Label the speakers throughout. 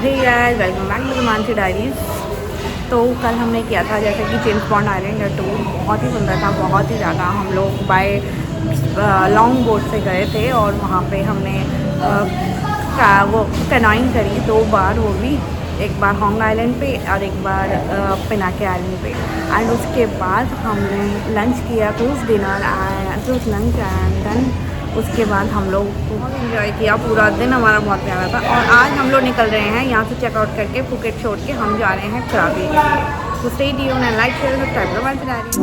Speaker 1: Hey guys, welcome back to Mansi diaries. तो कल हमने किया था जैसे कि जेम्स बॉन्ड आइलैंड का टूर, बहुत ही सुंदर था, बहुत ही ज़्यादा। हम लोग बाय लॉन्ग बोट से गए थे और वहाँ पे हमने वो कैनोइंग करी 2 बार, वो भी एक बार होंग आइलैंड पे और एक बार पिनाके आइलैंड पे। एंड उसके बाद हमने लंच किया, cruise dinner and cruise lunch, and then उसके बाद हम लोग बहुत इन्जॉय किया। पूरा दिन हमारा बहुत प्यारा था। और आज हम लोग निकल रहे हैं यहाँ से चेकआउट करके फुकेट छोड़ के हम जा रहे हैं कराबी के लिए। तो stay tuned and like share subscribe to Mansi diaries.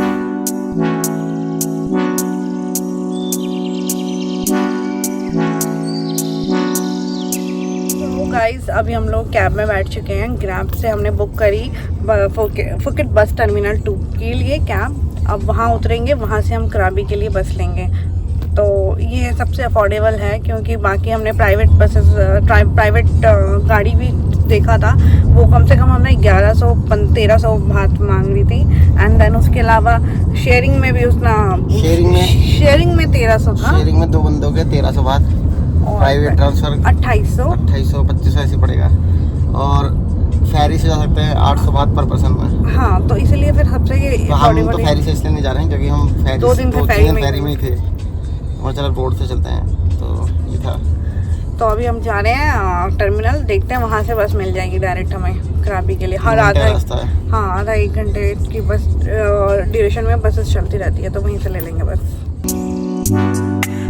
Speaker 1: Guys अभी हम लोग कैब में बैठ चुके हैं। ग्रैब से हमने बुक करी फुकेट बस टर्मिनल 2 के लिए कैब। अब वहाँ उतरेंगे, वहाँ से हम कराबी के लिए बस लेंगे। तो ये सबसे अफोर्डेबल है क्योंकि बाकी हमने प्राइवेट गाड़ी भी देखा था, वो कम से कम हमने 1100-1300 बात मांग रही थी। एंड देन उसके अलावा शेयरिंग में भी उतना शेयरिंग में 1300 था।
Speaker 2: शेयरिंग में 2 बंदों के 1300 बात, प्राइवेट ट्रांसफर 2800-2500 ऐसे पड़ेगा। और फेरी से जा सकते हैं 800 बात पर पर्सन में।
Speaker 1: हाँ, तो इसलिए फिर सबसे ये
Speaker 2: तो हम तो फेरी से इसलिए नहीं जा रहे हैं क्योंकि हम फेरी
Speaker 1: 2 दिन से
Speaker 2: फेरी में ही थे और चलो रोड से चलते हैं। तो ये था।
Speaker 1: तो अभी हम जा रहे हैं टर्मिनल, देखते हैं वहाँ से बस मिल जाएगी डायरेक्ट हमें कराबी के लिए। हर आधा आधा 1 घंटे की बस ड्यूरेशन में बसेस चलती रहती है, तो वहीं से ले लेंगे बस।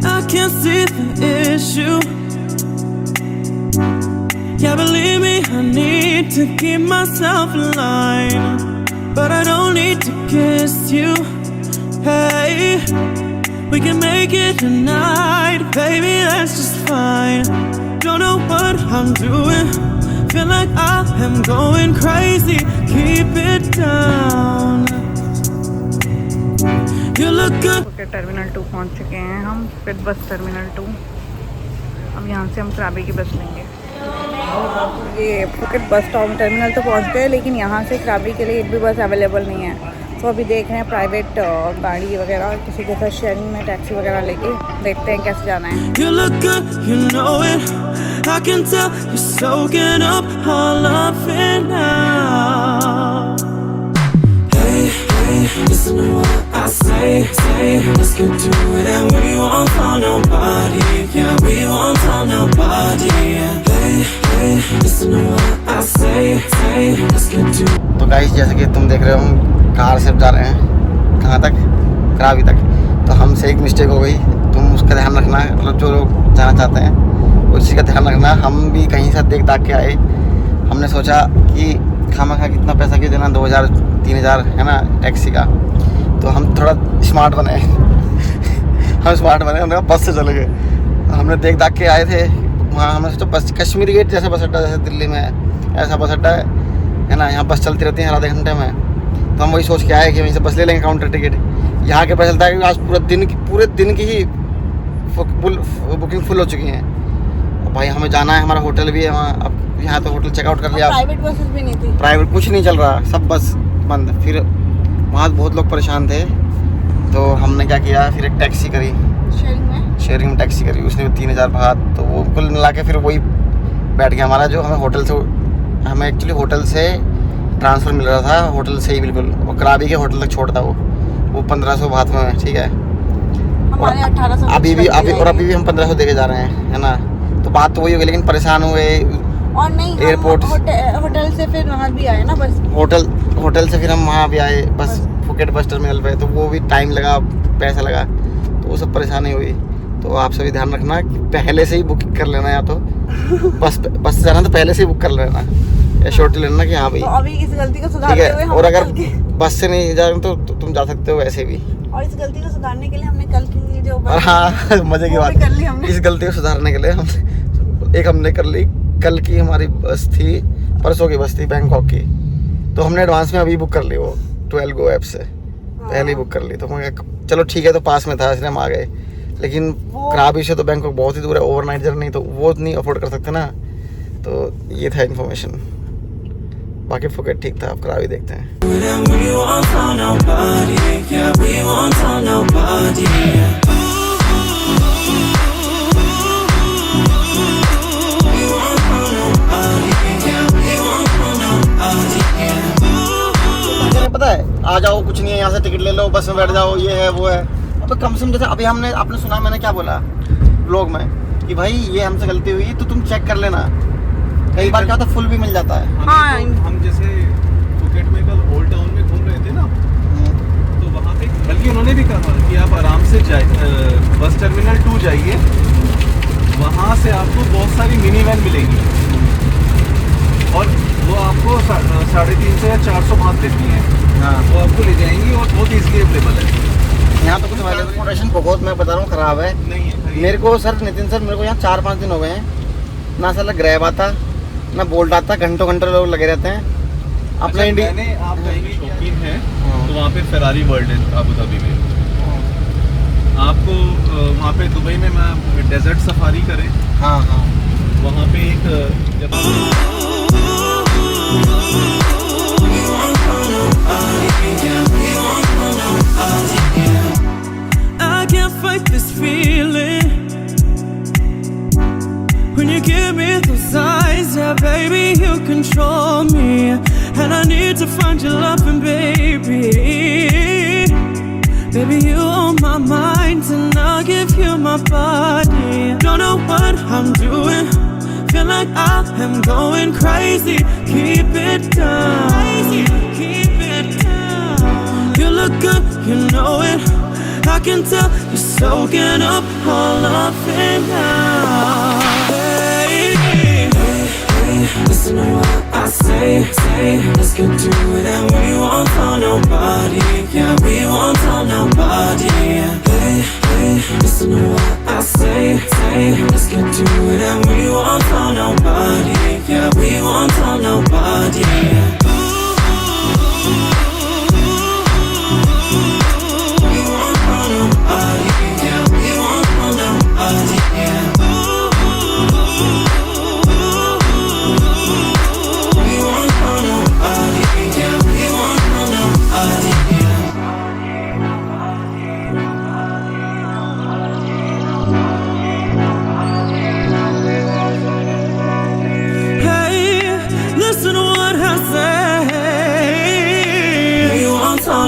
Speaker 3: I can't see the issue. Yeah, believe me, I need to keep myself in line, but I don't need to kiss you. Hey, we can make it tonight, baby, that's just fine. Don't know what I'm doing, feel like I am going crazy. Keep it down. You look good.
Speaker 1: Phuket terminal 2 पहुंच चुके हैं हम, Phuket bus terminal 2। अब यहाँ से हम कराबी की बस लेंगे। ये फुकेट बस टर्मिनल तो पहुँच गए, लेकिन यहाँ से कराबी के लिए एक भी बस अवेलेबल नहीं है। तो अभी देख रहे हैं प्राइवेट गाड़ी वगैरह, किसी के साथ शेयरिंग में टैक्सी वगैरह लेके देखते हैं कैसे जाना है।
Speaker 3: You look good, you know it. I can tell you're soaking up all of it now. Hey, hey, listen to what I say. Let's get to it and we won't tell nobody. Yeah, we won't tell nobody. Hey, hey, listen to what I say. Let's get to it.
Speaker 2: तो guys जैसे कि तुम देख रहे हो हम car से जा रहे हैं कहाँ तक, कराबी तक। तो हमसे एक मिस्टेक हो गई, तुम उसका ध्यान रखना। मतलब जो लोग जाना चाहते हैं उसी का ध्यान रखना। हम भी कहीं से देख दाख के आए, हमने सोचा कि खामा कितना पैसा क्यों देना, 2000-3000 है ना टैक्सी का। तो हम थोड़ा स्मार्ट बने हम स्मार्ट बने, हमने बस से चले गए। हमने देख दाख के आए थे वहाँ। हमने सोचा बस कश्मीरी गेट जैसा बस अड्डा, जैसे दिल्ली में ऐसा बस अड्डा है ना, यहाँ बस चलती रहती है हर आधे घंटे में। तो हम वही सोच के आए कि वहीं से बस ले लेंगे काउंटर टिकट। यहाँ के पता चलता है कि आज पूरे दिन की ही बुकिंग फुल हो चुकी है। अब भाई हमें जाना है, हमारा होटल भी है वहाँ। अब यहाँ तो होटल चेकआउट कर लिया,
Speaker 1: प्राइवेट बसेस भी नहीं थी,
Speaker 2: प्राइवेट कुछ नहीं चल रहा, सब बस बंद। फिर वहाँ बहुत लोग परेशान थे, तो हमने क्या किया, फिर एक टैक्सी करी, शेयरिंग में टैक्सी करी। उसने 3000 भात, तो वो कुल मिला के फिर वही बैठ गया हमारा। जो हमें एक्चुअली होटल से ट्रांसफ़र मिल रहा था, होटल से ही बिल्कुल, वो कराबी के होटल तक छोड़ता वो 1500 भात में, ठीक है।
Speaker 1: हमारे 1800
Speaker 2: अभी भी हम 1500 दे के जा रहे हैं, है ना। तो बात तो वही हो गई, लेकिन परेशान हुए।
Speaker 1: और नहीं,
Speaker 2: एयरपोर्ट
Speaker 1: होटल से फिर वहाँ भी आए ना बस,
Speaker 2: होटल से फिर हम वहाँ भी आए बस फुकेट बस टर्मिनल पे। तो वो भी टाइम लगा, पैसा लगा, तो वो सब परेशानी हुई। तो आप सभी ध्यान रखना कि पहले से ही बुकिंग कर लेना, या तो बस से जाना तो पहले से ही बुक कर लेना, या शॉर्ट लेना कि हाँ भाई।
Speaker 1: तो अभी इस गलती को सुधारते हुए
Speaker 2: और अगर बस से नहीं जा रहे तो तुम जा सकते हो वैसे भी।
Speaker 1: और इस गलती को सुधारने के लिए हमने कल की जो
Speaker 2: हाँ मजे की बात
Speaker 1: कर ली हमने।
Speaker 2: इस गलती को सुधारने के लिए हमने कर ली। कल की हमारी बस थी, परसों की बस थी बैंकॉक की, तो हमने एडवांस में अभी बुक कर ली, वो 12 गो ऐप से पहले ही बुक कर ली। तो मैं चलो ठीक है, तो पास में था इसलिए हम आ गए। लेकिन कराबी से तो बैंकॉक बहुत ही दूर है, ओवरनाइट जर्नी, तो वो नहीं अफोर्ड कर सकते ना। तो ये था इन्फॉर्मेशन। बाकी फुकेट ठीक था, अब कराबी देखते हैं। आ जाओ, कुछ नहीं है, यहाँ से टिकट ले लो, बस में बैठ जाओ, ये है वो है। अब कम से कम जैसे अभी आपने सुना मैंने क्या बोला ब्लॉग में कि भाई ये हमसे गलती हुई तो तुम चेक कर लेना। कई बार क्या होता है फुल भी मिल जाता है।
Speaker 1: हाँ।
Speaker 4: हम जैसे फुकेट में कल ओल्ड टाउन में घूम रहे थे ना, तो वहाँ पे बल्कि उन्होंने भी कहा कि आप आराम से बस टर्मिनल 2 जाइए, वहाँ से आपको बहुत सारी मिनी वैन मिलेगी और वो आपको 350 या 400 भाग देती हैं।
Speaker 2: हाँ,
Speaker 4: वो आपको ले जाएंगी और बहुत ईजिली अवेलेबल है।
Speaker 2: यहाँ तो कुछ ट्रांसपोर्टेशन बहुत, मैं बता रहा हूँ, ख़राब है।
Speaker 4: नहीं है
Speaker 2: मेरे को सर, नितिन सर, मेरे को यहाँ 4-5 दिन हो गए हैं, ना साला ग्रैब आता ना बोल्ट आता, घंटों लोग लगे रहते हैं। अपना इंडिया
Speaker 4: मैंने आप कहेंगे शौकीन है तो वहाँ पे फेरारी वर्ल्ड है अबू धाबी में। आपको वहाँ पे दुबई में मैं डेजर्ट सफारी करें,
Speaker 2: हाँ हाँ,
Speaker 4: वहाँ पे एक
Speaker 3: I can't fight this feeling when you give me those eyes, yeah, baby, you control me, and I need to find your loving, baby. Baby, you on my mind, and I'll give you my body. Don't know what I'm doing, feel like I am going crazy. Keep it down, keep it down. You look good, you know it. I can tell you're soaking up all of it now. Hey, hey, hey, listen to what I say. Let's get to it and we won't tell nobody. Yeah, we won't tell nobody. Hey, hey, listen to what I say. Let's get to it and we won't tell nobody. Yeah, we won't tell nobody.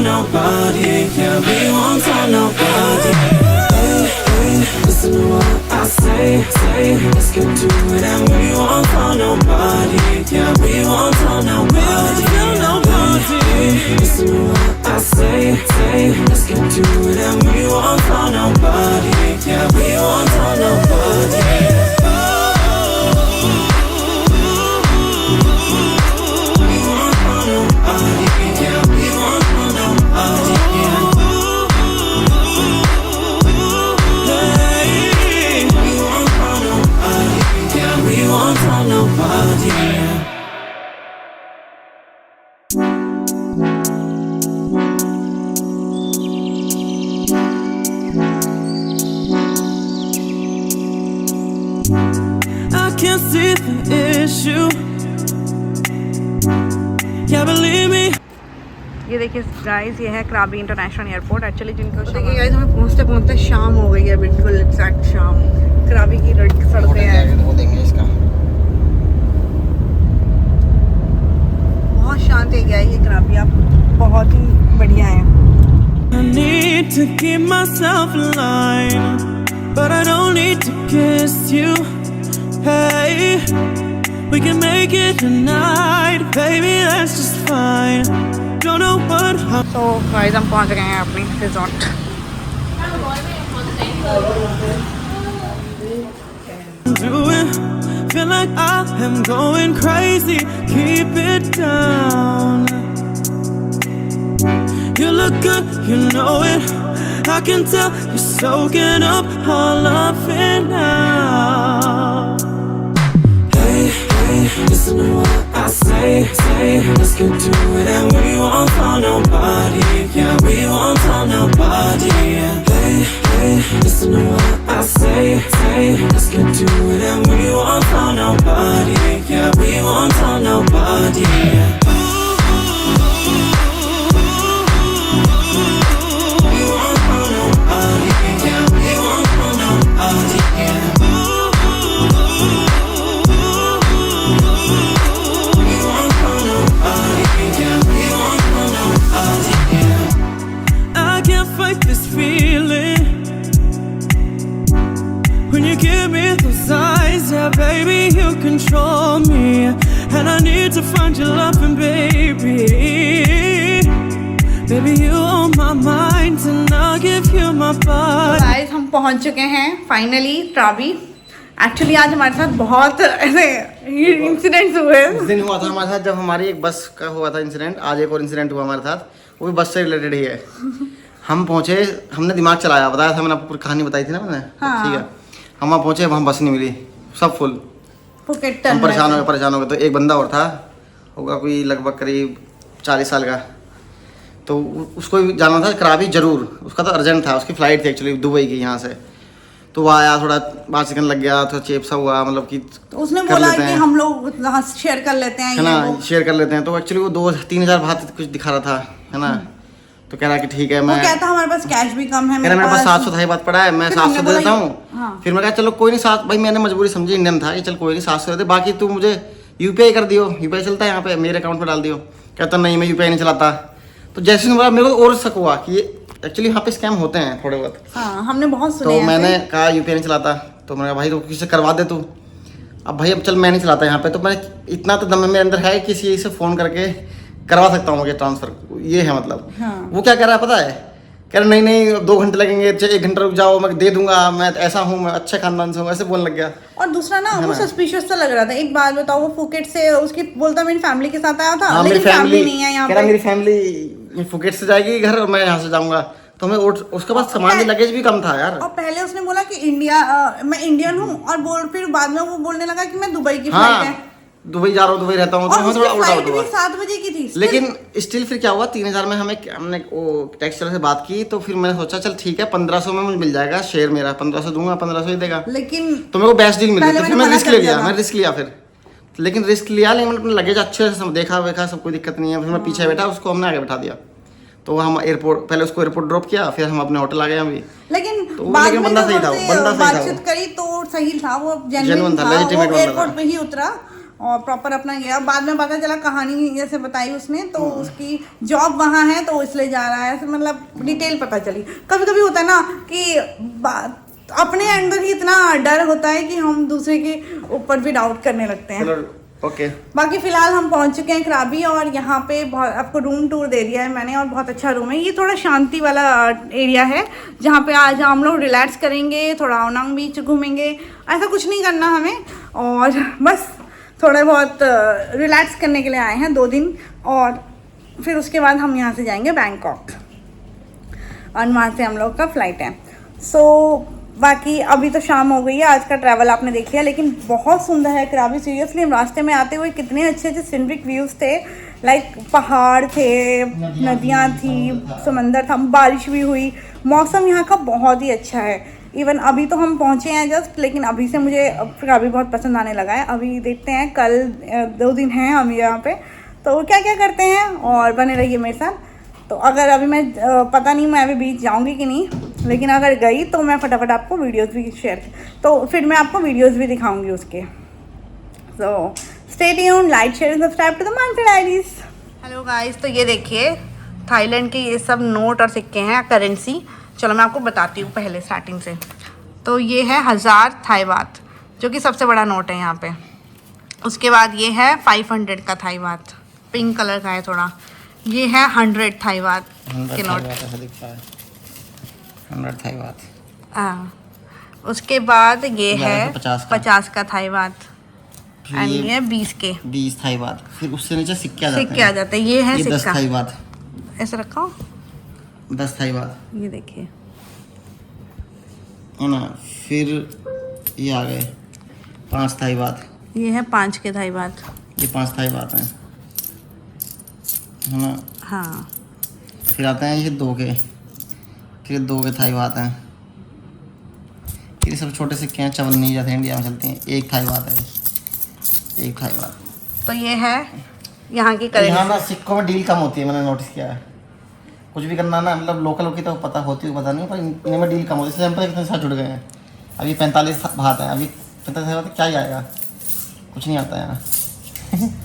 Speaker 3: Nobody, yeah, we won't tell nobody. Hey, hey, listen to what I say. Let's get to it and we won't tell nobody. Yeah, we won't tell nobody. Hey, listen to what I say. Let's get to it and we won't tell nobody. Yeah, we won't tell nobody. I can't see the issue. Yeah, believe me.
Speaker 1: ये देखिए guys, ये है क्राबी international airport. Actually जिनको देखिए guys, हमें पहुँचते पहुँचते शाम हो गई है, बिल्कुल एग्जैक्ट शाम। क्राबी की सड़कें हैं,
Speaker 2: वो देंगे इसका।
Speaker 1: बहुत शांत एरिया है ये क्राबी, आप बहुत ही बढ़िया है।
Speaker 3: I need to keep myself alive, but I don't need to kiss you. Hey, we can make it tonight, baby, that's just fine. Don't know what I'm
Speaker 1: तो गाइस, हम पहुँच गए हैं अपनी resort.
Speaker 3: doing, feel like I am going crazy. Keep it down. You look good, you know it. I can tell you're soaking up all of it now. Hey, hey, listen to what I say. Let's get to it and we won't tell nobody. Yeah, we won't tell nobody. Hey, hey, listen to what I say. Let's get to it and we won't tell nobody. Yeah, we won't tell nobody. Yeah. to find your loving, baby. Baby, you on my mind, and I'll give you my body.
Speaker 1: Guys हम पहुंच चुके हैं finally ट्राबी। Actually आज हमारे साथ बहुत ऐसे incidents हुए।
Speaker 2: उस दिन हुआ था हमारे साथ जब हमारी एक बस का हुआ था इंसिडेंट, आज एक और इंसिडेंट हुआ हमारे साथ, वो भी बस से रिलेटेड ही है। हम पहुंचे, हमने दिमाग चलाया, बताया था मैंने आपको, पूरी कहानी बताई थी ना मैंने।
Speaker 1: हाँ।
Speaker 2: ठीक है, हम वहाँ पहुंचे, वहाँ बस नहीं मिली, सब फुल।
Speaker 1: फुकेट
Speaker 2: हम परेशान हो गए। तो एक बंदा और था, होगा कोई लगभग करीब 40 साल का, तो उसको भी जाना था कराबी जरूर। उसका तो अर्जेंट था, उसकी फ़्लाइट थी एक्चुअली दुबई की यहाँ से। तो वो आया, थोड़ा बात चिकन लग गया, थोड़ा चेप सा हुआ, मतलब कि
Speaker 1: तो उसने बोला कि हम लोग शेयर कर लेते हैं,
Speaker 2: है ना, शेयर कर लेते हैं। तो एक्चुअली वो 2-3 हज़ार बात कुछ दिखा रहा था, है ना। तो कह रहा कि ठीक है, मैं
Speaker 1: कहता हमारे पास कैश भी कम है,
Speaker 2: मेरे पास 700 था, बात पड़ा है, मैं 700 दे देता हूँ। फिर मैं कहा चलो कोई नहीं, 7 भाई मैंने मजबूरी समझी, इंडियन था, कि चल कोई नहीं 700 दे, बाकी तू मुझे यूपीआई कर दियो, यूपीआई चलता है यहाँ पे, मेरे अकाउंट में डाल दियो। कहता नहीं मैं यूपीआई नहीं चलाता। तो जैसे ही बोला मेरे को और शक हुआ कि एक्चुअली यहाँ पे स्कैम होते हैं थोड़े बहुत।
Speaker 1: हाँ, हमने बहुत सुने
Speaker 2: तो
Speaker 1: हैं
Speaker 2: मैंने कहा यूपीआई नहीं चलाता। तो मैंने कहा भाई तो किसी से करवा दे तू। अब भाई अब चल मैं नहीं चलाता यहाँ पे, तो मैं इतना तो दम मेरे अंदर है, किसी से फ़ोन करके करवा सकता हूँ मुझे ट्रांसफ़र, ये है मतलब।
Speaker 1: हाँ।
Speaker 2: वो क्या कह रहा है पता है, कह रहा नहीं 2 घंटे लगेंगे, 1 घंटा रुक जाओ, मैं दे दूंगा, मैं ऐसा हूँ, मैं अच्छे खानदान से हूँ, ऐसे बोलने लग गया।
Speaker 1: और दूसरा ना वो सस्पिशियस सा लग रहा था। एक बात बताओ, वो फुकेट से उसकी बोलता मेरी फैमिली के साथ आया था, लेकिन फैमिली नहीं है यहाँ पे।
Speaker 2: मेरी फैमिली फुकेट से जाएगी घर और मैं यहाँ से जाऊंगा। तो हमें उसके पास सामान भी, लगेज भी कम था यार।
Speaker 1: और पहले उसने बोला कि मैं इंडियन हूँ, और फिर बाद में वो बोलने लगा कि मैं दुबई की फ्लाइट है,
Speaker 2: दुबई जा रहा हूँ, दुबई रहता हूँ।
Speaker 1: और उसकी
Speaker 2: थोड़ा
Speaker 1: फ्लाइट भी 7 बजे की थी।
Speaker 2: लेकिन स्टिल फिर क्या हुआ, 3000 में हमने वो टैक्स वाले से बात की। तो फिर मैंने सोचा चल ठीक है, 1500 में मुझे मिल जाएगा शेयर, मेरा 1500 दूंगा, 1500 ही देगा।
Speaker 1: लेकिन
Speaker 2: तो मेरे को बेस्ट डील मिली, तो फिर मैं रिस्क ले लिया, लेकिन रिस्क लिया, लेकिन मैंने लगेज अच्छे से देखा वेखा, सब कोई दिक्कत नहीं है। फिर मैं पीछे बैठा, उसको हमने आगे बैठा दिया। तो हम एयरपोर्ट, पहले उसको एयरपोर्ट ड्रॉप किया, फिर हम अपने होटल आ गए अभी।
Speaker 1: लेकिन
Speaker 2: बंदा सही था,
Speaker 1: बातचीत करी तो सही था, वो जेन्युइन था, वो एयरपोर्ट पे ही उतरा और प्रॉपर अपना गया। बाद में पता चला कहानी जैसे बताई उसने, तो उसकी जॉब वहाँ है तो इसलिए जा रहा है, मतलब डिटेल पता चली। कभी कभी होता है ना कि अपने अंदर ही इतना डर होता है कि हम दूसरे के ऊपर भी डाउट करने लगते हैं।
Speaker 2: ओके।
Speaker 1: बाकी फिलहाल हम पहुंच चुके हैं कराबी, और यहाँ पे बहुत आपको रूम टूर दे दिया है मैंने, और बहुत अच्छा रूम है। ये थोड़ा शांति वाला एरिया है, जहाँ पे आज हम लोग रिलैक्स करेंगे, थोड़ा ओनांग बीच घूमेंगे। ऐसा कुछ नहीं करना हमें, और बस थोड़ा बहुत रिलैक्स करने के लिए आए हैं 2 दिन, और फिर उसके बाद हम यहाँ से जाएंगे बैंकॉक, और वहाँ से हम लोग का फ़्लाइट है। बाकी अभी तो शाम हो गई है, आज का ट्रैवल आपने देख लिया, लेकिन बहुत सुंदर है कराबी। सीरियसली हम रास्ते में आते हुए कितने अच्छे अच्छे सीनरिक व्यूज़ थे, लाइक पहाड़ थे, नदियाँ थी, समंदर था, बारिश भी हुई, मौसम यहाँ का बहुत ही अच्छा है। इवन अभी तो हम पहुँचे हैं जस्ट, लेकिन अभी से मुझे कराबी बहुत पसंद आने लगा है। अभी देखते हैं, कल 2 दिन हैं हम यहाँ पे, तो क्या क्या करते हैं, और बने रहिए मेरे साथ। तो अगर अभी मैं पता नहीं मैं अभी बीच जाऊंगी कि नहीं, लेकिन अगर गई तो मैं फटाफट आपको वीडियोस भी तो फिर मैं आपको वीडियोस भी दिखाऊंगी उसके। So stay tuned, like share and subscribe to the Mansi diaries. Hello guys, तो ये देखिए थाईलैंड के ये सब नोट और सिक्के हैं, करेंसी। चलो मैं आपको बताती हूँ पहले स्टार्टिंग से। तो ये है 1000 थाई बात, जो कि सबसे बड़ा नोट है यहाँ पे। उसके बाद ये है 500 का थाई बात, पिंक कलर का है थोड़ा। ये है 100 थाई बात के नोट,
Speaker 2: 100 थाई बात।
Speaker 1: हाँ, उसके बाद ये है 50 का थाई बात, एंड ये 20
Speaker 2: थाई बात। फिर उससे नीचे सिक्के
Speaker 1: आ जाते हैं। ये है सिक्का,
Speaker 2: 10 थाई बात
Speaker 1: ऐसे रखा हो,
Speaker 2: 10 थाई बात,
Speaker 1: ये देखिए
Speaker 2: है ना। फिर ये आ गए 5 थाई बात,
Speaker 1: ये है 5 के थाई बात,
Speaker 2: ये 5 थाई बात है ना।
Speaker 1: हाँ,
Speaker 2: फिर आते हैं ये 2 के, फिर 2 के थाई बात हैं। फिर सब छोटे सिक्के हैं, चवन नहीं जाते, इंडिया में चलते हैं। 1 थाई बात है, 1 थाई बात।
Speaker 1: तो ये है यहाँ की करेंसी।
Speaker 2: यहाँ ना सिक्कों में डील कम होती है, मैंने नोटिस किया है। कुछ भी करना ना, मतलब लोकल की तो पता होती है, पता नहीं, पर इनमें डील कम होती है। जैसे कितने साथ जुड़ गए हैं, अभी 45 बात है, अभी 45 बात क्या ही आएगा, कुछ नहीं आता है यहाँ।